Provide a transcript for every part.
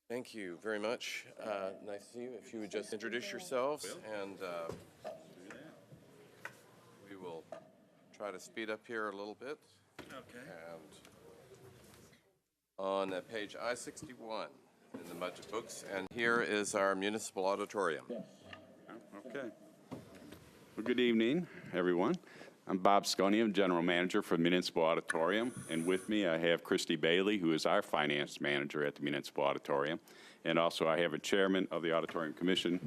Thank you very much. Nice to see you. If you would just introduce yourselves, and we will try to speed up here a little bit. Okay. And on page I-61 in the budget books, and here is our municipal auditorium. Okay. Well, good evening, everyone. I'm Bob Sconium, General Manager for the Municipal Auditorium, and with me I have Christy Bailey, who is our Finance Manager at the Municipal Auditorium, and also I have a Chairman of the Auditorium Commission,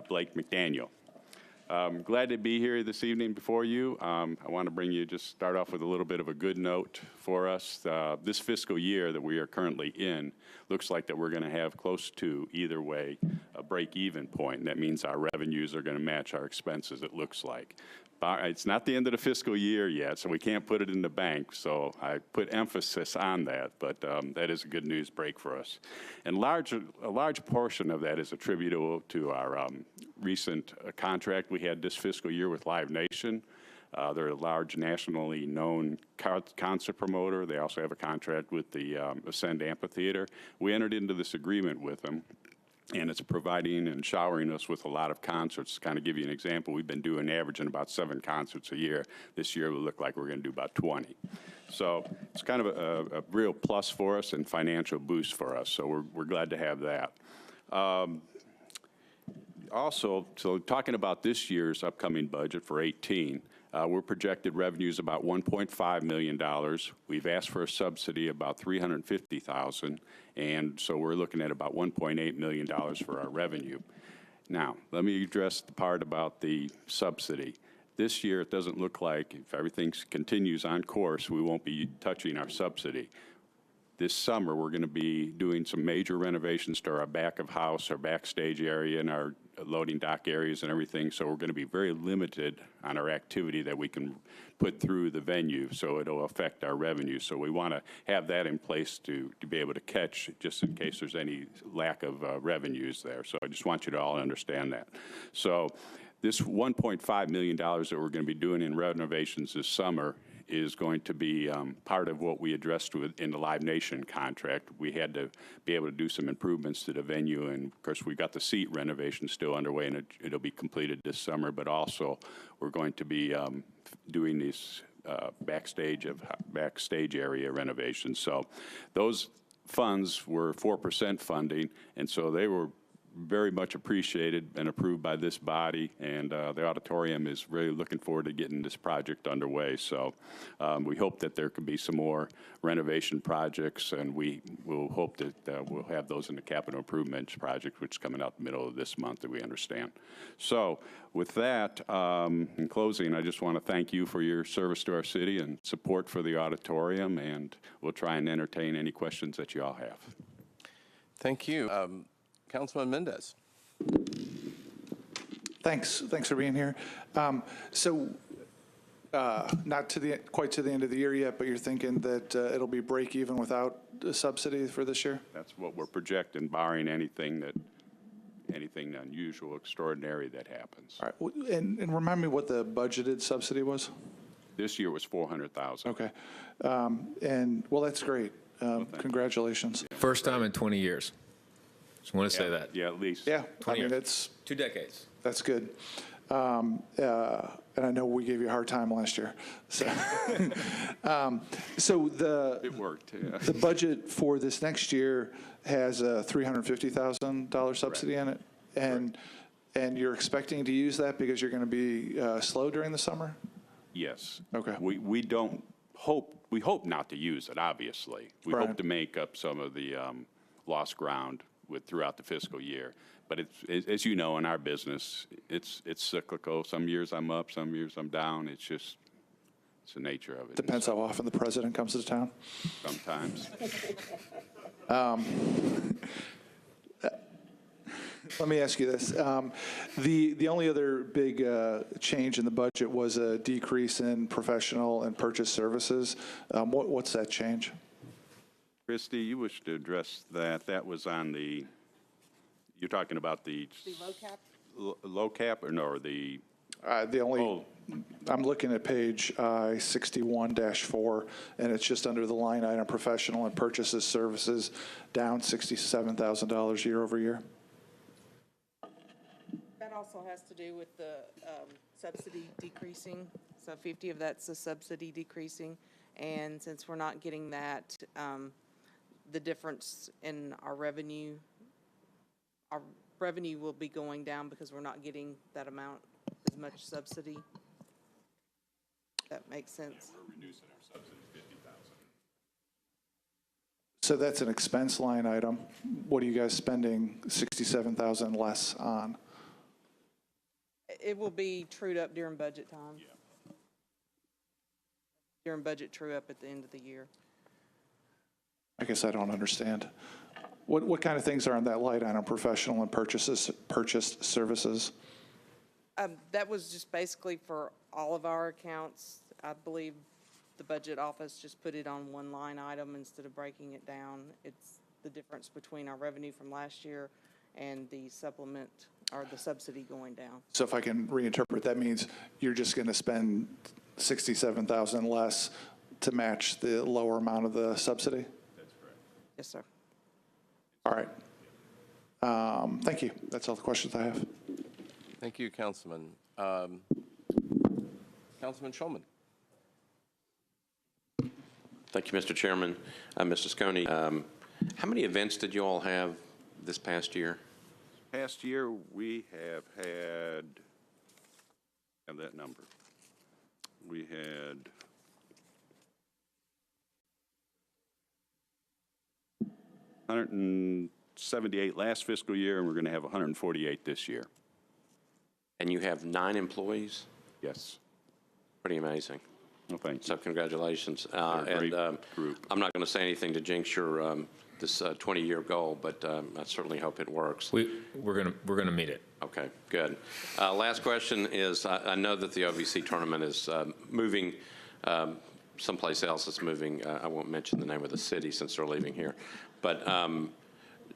Blake McDaniel. Glad to be here this evening before you. I want to start off with a little bit of a good note for us. This fiscal year that we are currently in looks like that we're going to have close to, either way, a break-even point. And that means our revenues are going to match our expenses, it looks like. It's not the end of the fiscal year yet, so we can't put it in the bank, so I put emphasis on that, but that is a good news break for us. And a large portion of that is attributable to our recent contract we had this fiscal year with Live Nation. They're a large nationally known concert promoter. They also have a contract with the Ascend Amphitheater. We entered into this agreement with them, and it's providing and showering us with a lot of concerts. To kind of give you an example, we've been doing averaging about 7 concerts a year. This year, we look like we're going to do about 20. So it's kind of a real plus for us and financial boost for us. So we're glad to have that. Also, so talking about this year's upcoming budget for 18, we're projected revenues about $1.5 million. We've asked for a subsidy about $350,000, and so we're looking at about $1.8 million for our revenue. Now, let me address the part about the subsidy. This year, it doesn't look like, if everything continues on course, we won't be touching our subsidy. This summer, we're going to be doing some major renovations to our back of house, our backstage area, and our loading dock areas and everything. So we're going to be very limited on our activity that we can put through the venue, so it'll affect our revenue. So we want to have that in place to be able to catch, just in case there's any lack of revenues there. So I just want you to all understand that. So this $1.5 million that we're going to be doing in renovations this summer is going to be part of what we addressed in the Live Nation contract. We had to be able to do some improvements to the venue, and of course we've got the seat renovation still underway, and it'll be completed this summer, but also we're going to be doing these backstage area renovations. So those funds were 4% funding, and so they were very much appreciated and approved by this body, and the auditorium is really looking forward to getting this project underway. So we hope that there can be some more renovation projects, and we will hope that we'll have those in the capital improvements project, which is coming out the middle of this month, that we understand. So with that, in closing, I just want to thank you for your service to our city and support for the auditorium, and we'll try and entertain any questions that you all have. Thank you. Councilman Mendez. Thanks for being here. So not quite to the end of the year yet, but you're thinking that it'll be break even without a subsidy for this year? That's what we're projecting, barring anything unusual, extraordinary that happens. All right, and remind me what the budgeted subsidy was? This year was $400,000. Okay, and well, that's great. Congratulations. First time in 20 years. Just want to say that. Yeah, at least. Yeah, 20 years. It's 2 decades. That's good. And I know we gave you a hard time last year. So, It worked, yeah. The budget for this next year has a $350,000 subsidy in it, and you're expecting to use that because you're going to be slow during the summer? Yes. Okay. We hope not to use it, obviously. We Right. hope to make up some of the lost ground throughout the fiscal year. But it's, as you know, in our business, it's cyclical. Some years I'm up, some years I'm down. It's the nature of it. Depends how often the president comes to town. Sometimes. Let me ask you this. The only other big change in the budget was a decrease in professional and purchase services. What's that change? Christy, you wish to address that. That was on you're talking about the low cap or no, the The only I'm looking at page I-61-4, and it's just under the line item professional and purchases services, down $67,000 year over year. That also has to do with the subsidy decreasing. So 50 of that's the subsidy decreasing. And since we're not getting that, the difference in our revenue will be going down because we're not getting that amount, as much subsidy. That makes sense. We're reducing our subsidy 50,000. So that's an expense line item. What are you guys spending $67,000 less on? It will be trued up during budget time. Yeah. During budget true up at the end of the year. I guess I don't understand. What kind of things are on that line item, professional and purchased services? That was just basically for all of our accounts. I believe the budget office just put it on one line item instead of breaking it down. It's the difference between our revenue from last year and the supplement or the subsidy going down. So if I can reinterpret, that means you're just going to spend $67,000 less to match the lower amount of the subsidy? That's correct. Yes, sir. All right. Thank you. That's all the questions I have. Thank you, Councilman. Councilman Schulman. Thank you, Mr. Chairman. Mr. Sconey, how many events did you all have this past year? Past year, we have had, have that number. We had 178 last fiscal year, and we're going to have 148 this year. And you have 9 employees? Yes. Pretty amazing. Well, thank you. So congratulations. They're a great group. I'm not going to say anything to jinx your this 20-year goal, but I certainly hope it works. We're gonna meet it. Okay, good. Last question is, I know that the OVC tournament is moving someplace else. It's moving, I won't mention the name of the city since they're leaving here. But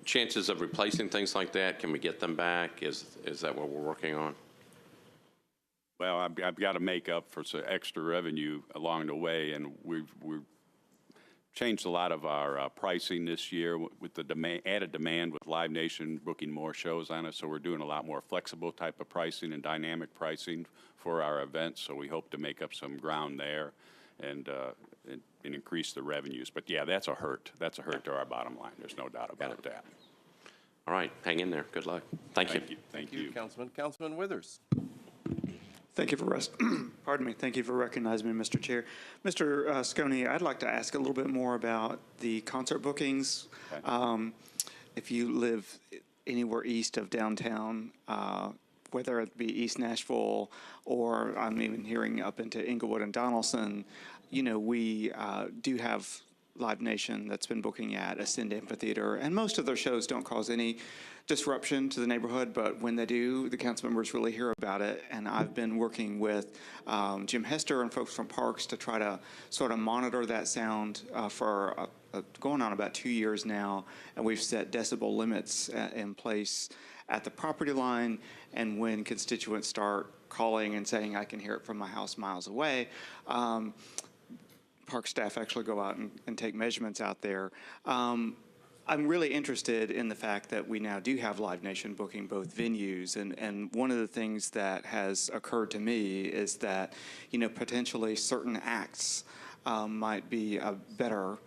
chances of replacing things like that, can we get them back? Is that what we're working on? Well, I've got to make up for some extra revenue along the way, and we've changed a lot of our pricing this year with the added demand with Live Nation booking more shows on us. So we're doing a lot more flexible type of pricing and dynamic pricing for our events. So we hope to make up some ground there and increase the revenues. But yeah, that's a hurt. That's a hurt to our bottom line. There's no doubt about that. All right, hang in there. Good luck. Thank you. Thank Thank you, Councilman. Councilman Withers. Thank you for pardon me. Thank you for recognizing me, Mr. Chair. Mr. Sconey, I'd like to ask a little bit more about the concert bookings. Okay. If you live anywhere east of downtown, whether it be East Nashville or I'm even hearing up into Inglewood and Donaldson, you know, we do have Live Nation that's been booking at Ascend Amphitheater, and most of their shows don't cause any disruption to the neighborhood, but when they do, the council members really hear about it. And I've been working with Jim Hester and folks from Parks to try to sort of monitor that sound for going on about 2 years now, and we've set decibel limits in place at the property line, and when constituents start calling and saying, I can hear it from my house miles away, park staff actually go out and take measurements out there. I'm really interested in the fact that we now do have Live Nation booking both venues, and one of the things that has occurred to me is that, you know, potentially certain acts might be better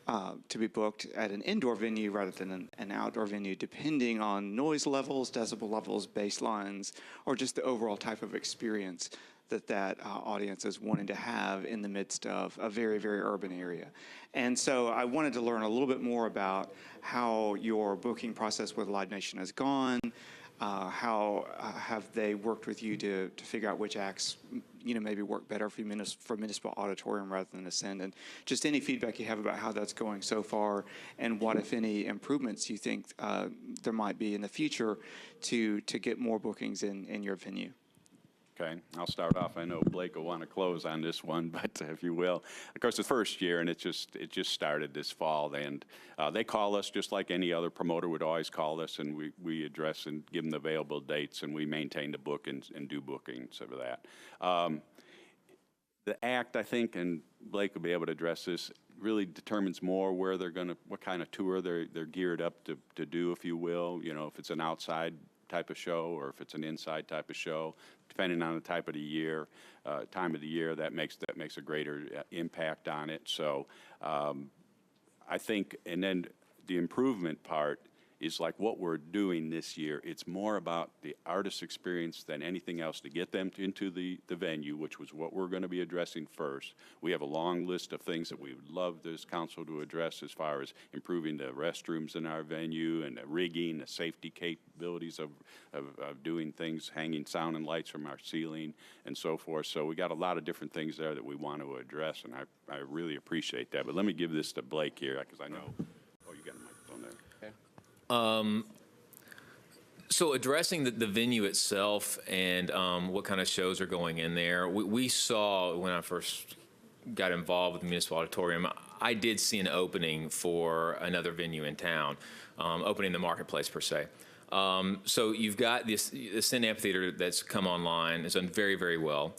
to be booked at an indoor venue rather than an outdoor venue, depending on noise levels, decibel levels, bass lines, or just the overall type of experience that audience is wanting to have in the midst of a very, very urban area. And so I wanted to learn a little bit more about how your booking process with Live Nation has gone. How have they worked with you to figure out which acts, you know, maybe work better for Municipal Auditorium rather than Ascend, and just any feedback you have about how that's going so far, and what, if any, improvements you think there might be in the future to get more bookings in your venue. Okay, I'll start off. I know Blake will want to close on this one, but if you will. Of course, the first year, and it just started this fall, and they call us just like any other promoter would always call us, and we address and give them the available dates, and we maintain the book and do bookings of that. The act, I think, and Blake will be able to address this, really determines more where they're going to, what kind of tour they're geared up to do, if you will. You know, if it's an outside type of show or if it's an inside type of show, depending on the type of the year, time of the year, that makes a greater impact on it. So I think, and then the improvement part is like what we're doing this year. It's more about the artist experience than anything else to get them into the venue, which was what we're going to be addressing first. We have a long list of things that we would love this council to address as far as improving the restrooms in our venue and the rigging, the safety capabilities of doing things, hanging sound and lights from our ceiling and so forth. So we got a lot of different things there that we want to address, and I really appreciate that. But let me give this to Blake here because I know, oh, you got a microphone there. So addressing the venue itself and what kind of shows are going in there, we saw when I first got involved with the Municipal Auditorium, I did see an opening for another venue in town, opening the marketplace per se. So you've got this amphitheater that's come online, it's done very, very well,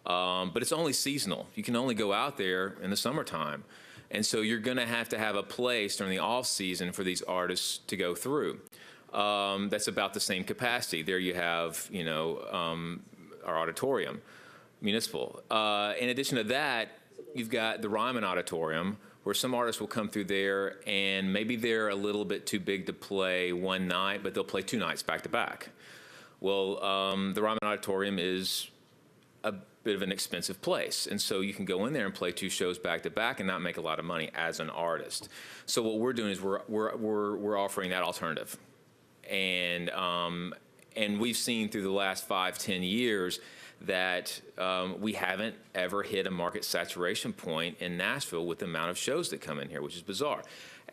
but it's only seasonal. You can only go out there in the summertime. And so you're going to have a place during the off season for these artists to go through. That's about the same capacity. There you have, you know, our auditorium, Municipal. In addition to that, you've got the Ryman Auditorium, where some artists will come through there, and maybe they're a little bit too big to play one night, but they'll play 2 nights back to back. Well, the Ryman Auditorium is a bit of an expensive place, and so you can go in there and play 2 shows back to back and not make a lot of money as an artist. So what we're doing is we're offering that alternative, and we've seen through the last 5-10 years that we haven't ever hit a market saturation point in Nashville with the amount of shows that come in here, which is bizarre.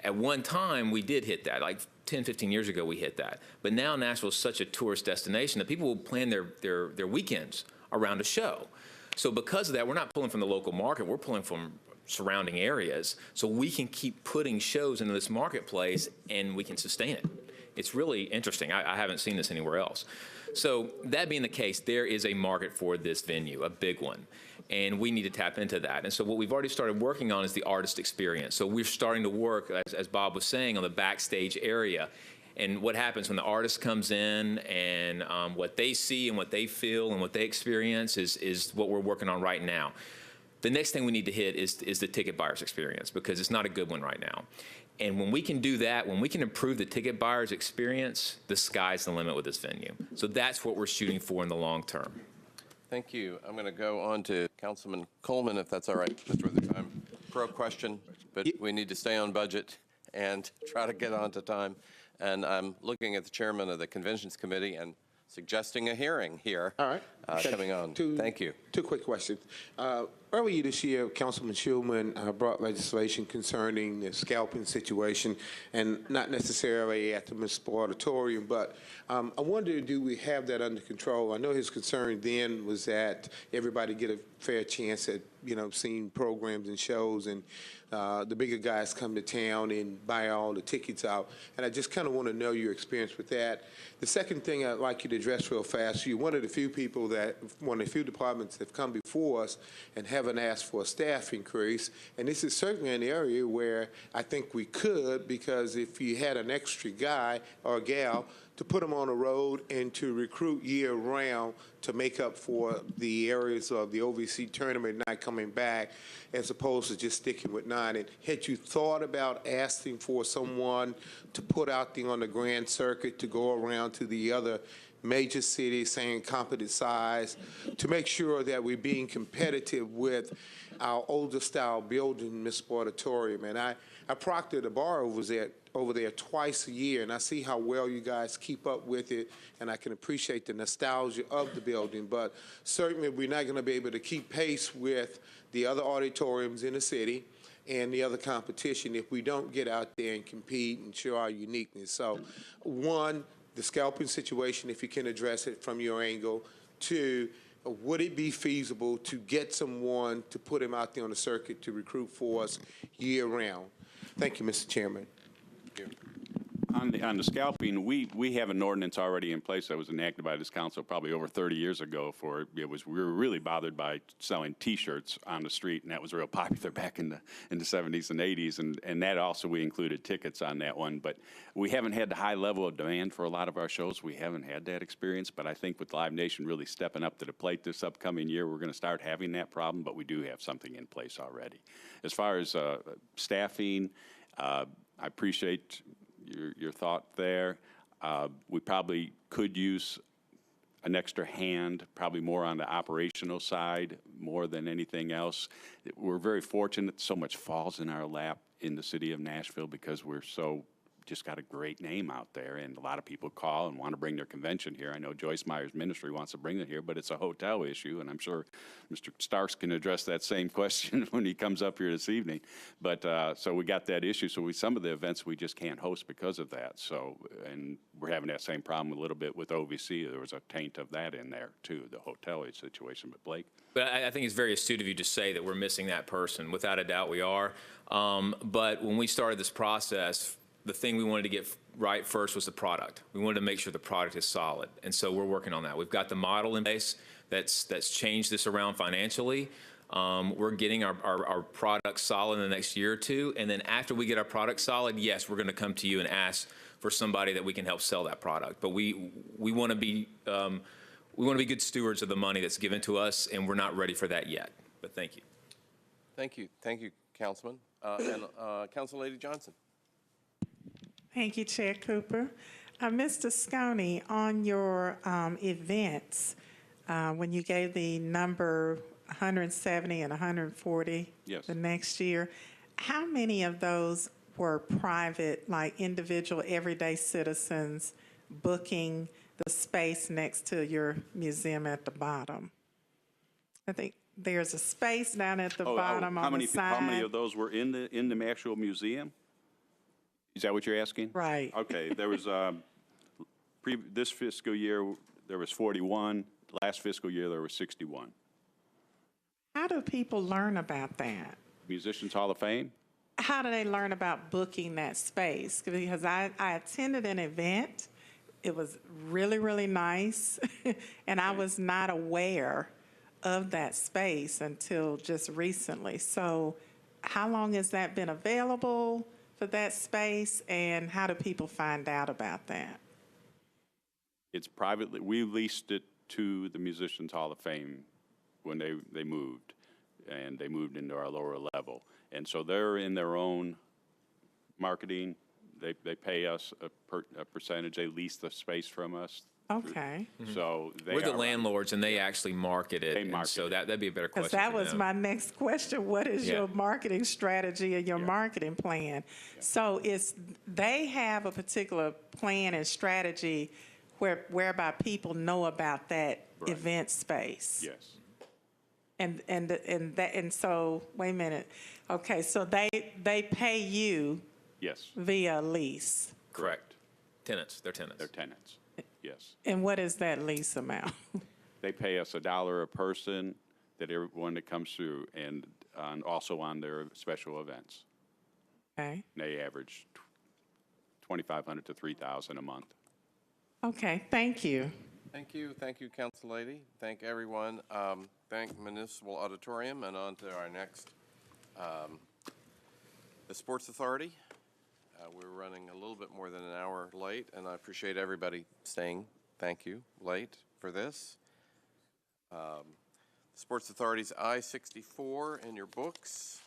At one time, we did hit that, like 10, 15 years ago, we hit that. But now Nashville is such a tourist destination that people will plan their weekends around a show. So because of that, we're not pulling from the local market, we're pulling from surrounding areas. So we can keep putting shows into this marketplace and we can sustain it. It's really interesting. I haven't seen this anywhere else. So that being the case, there is a market for this venue, a big one. And we need to tap into that. And so what we've already started working on is the artist experience. So we're starting to work, as Bob was saying, on the backstage area. And what happens when the artist comes in and what they see and what they feel and what they experience is what we're working on right now. The next thing we need to hit is the ticket buyer's experience, because it's not a good one right now. And when we can do that, when we can improve the ticket buyer's experience, the sky's the limit with this venue. So that's what we're shooting for in the long term. Thank you. I'm going to go on to Councilman Coleman, if that's all right, Mr. Withertime. Pro question, but we need to stay on budget and try to get on to time. And I'm looking at the chairman of the Conventions Committee and suggesting a hearing here. All right. Coming on. Thank you. 2 quick questions. Earlier this year, Councilman Schulman brought legislation concerning the scalping situation, and not necessarily at the Municipal Auditorium, but I wonder, do we have that under control? I know his concern then was that everybody get a fair chance at, you know, seeing programs and shows, and the bigger guys come to town and buy all the tickets out. And I just kind of want to know your experience with that. The second thing I'd like you to address real fast, you're one of the few people one of the few departments that have come before us and haven't asked for a staff increase. And this is certainly an area where I think we could, because if you had an extra guy or gal to put them on the road and to recruit year-round to make up for the areas of the OVC tournament not coming back, as opposed to just sticking with 9. And had you thought about asking for someone to put out there on the grand circuit to go around to the other major cities, saying competent size, to make sure that we're being competitive with our older style building, Municipal Auditorium? And I proctor the bar over there twice a year, and I see how well you guys keep up with it, and I can appreciate the nostalgia of the building. But certainly we're not going to be able to keep pace with the other auditoriums in the city and the other competition if we don't get out there and compete and show our uniqueness. So, 1, the scalping situation, if you can address it from your angle. 2, would it be feasible to get someone to put him out there on the circuit to recruit for us year-round? Thank you, Mr. Chairman. On the scalping, we have an ordinance already in place that was enacted by this council probably over 30 years ago. We were really bothered by selling T-shirts on the street, and that was real popular back in the 70s and 80s, and that also we included tickets on that one. But we haven't had the high level of demand for a lot of our shows. We haven't had that experience, but I think with Live Nation really stepping up to the plate this upcoming year, we're going to start having that problem. But we do have something in place already. As far as staffing, I appreciate your thought there. We probably could use an extra hand, probably more on the operational side, more than anything else. We're very fortunate so much falls in our lap in the city of Nashville because we're just got a great name out there, and a lot of people call and want to bring their convention here. I know Joyce Meyer's ministry wants to bring it here, but it's a hotel issue, and I'm sure Mr. Starks can address that same question when he comes up here this evening. But so we got that issue. So some of the events we just can't host because of that. So, and we're having that same problem a little bit with OVC. There was a taint of that in there too, the hotel situation. But Blake? But I think it's very astute of you to say that we're missing that person. Without a doubt we are. But when we started this process, the thing we wanted to get right first was the product. We wanted to make sure the product is solid. And so we're working on that. We've got the model in place that's changed this around financially. We're getting our product solid in the next year or two. And then after we get our product solid, yes, we're going to come to you and ask for somebody that we can help sell that product. But we want to be good stewards of the money that's given to us, and we're not ready for that yet. But thank you. Thank you, Councilman. And Council Lady Johnson. Thank you, Chair Cooper. Mr. Sconey, on your events, when you gave the number 170 and 140 Yes. the next year, how many of those were private, like individual everyday citizens booking the space next to your museum at the bottom? I think there's a space down at the bottom on the side. How many of those were in the actual museum? Is that what you're asking? Right. Okay, there was, this fiscal year, there was 41. Last fiscal year, there were 61. How do people learn about that? Musicians Hall of Fame? How do they learn about booking that space? Because I attended an event. It was really, really nice, and I was not aware of that space until just recently. So how long has that been available for that space, and how do people find out about that? It's privately, we leased it to the Musicians Hall of Fame when they moved, and they moved into our lower level. And so they're in their own marketing. They pay us a percentage. They lease the space from us. Okay. So We're the landlords, and they actually market it. They and market so it. that'd be a better Because question. that for was them. my next question. What is your marketing strategy and your marketing plan? So they have a particular plan and strategy whereby people know about that event space. Yes. And so wait a minute. Okay, so they pay you Yes. via lease. Correct. Tenants. They're tenants. They're tenants. Yes. And what is that lease amount? They pay us $1 a person that everyone that comes through, and also on their special events. Okay. They average $2,500 to $3,000 a month. Okay, thank you. Thank you, Council Lady. Thank everyone. Thank Municipal Auditorium, and on to our next, the Sports Authority. We're running a little bit more than an hour late, and I appreciate everybody staying, thank you, late for this. Sports Authority's I-64 in your books.